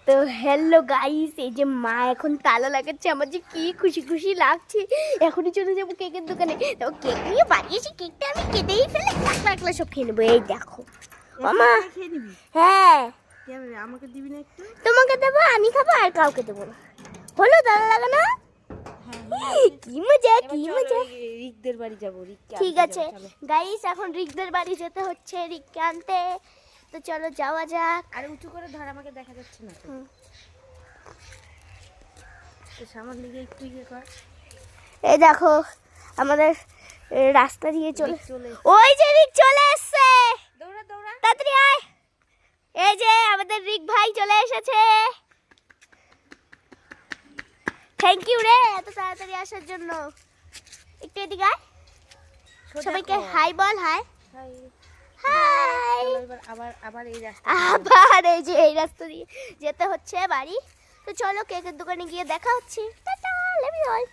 তো hello guys, এই যে মা এখন তালা লাগাচ্ছে, আমার যে কি খুশি খুশি লাগছে। এখনই চলে যাবো কেকের দোকানে, তো কেক নিয়ে বাড়ি এসে কেকটা আমি কেটেই ফেলে একলা একলা সব খেয়ে নেবো। এই দেখো মামা, হ্যাঁ আমাকে দিবি না একটু? তোমাকে দেবো, আমি খাবো, আর কাউকে দেবো না। হলো তালা লাগানো? কি মজা কি মজা। রিকদের বাড়ি যাবো। ঠিক আছে গাইস, এখন রিকদের বাড়ি যেতে হচ্ছে রিককে আনতে। তো চলো যাওয়া যাক। আর উঁচু করে ধর, আমাকে দেখা যাচ্ছে না তো। সামনের দিকে একটু ইয়ে কর। এই দেখো আমাদের রাস্তা দিয়ে চলে, ওই যে রিক চলে এসেছে। দৌড়া দৌড়া, তাড়াতাড়ি আয়। এই যে আমাদের রিক ভাই চলে এসেছে। থ্যাংক ইউ রে এত তাড়াতাড়ি আসার জন্য। একটু এদিকে আয়, সবাইকে হাই বল। High high. আবার এই রাস্তা, আবার এই যে এই রাস্তা দিয়ে যেতে হচ্ছে বাড়ি। তো চলো কেকের দোকানে গিয়ে দেখা হচ্ছে। Tata, love you all.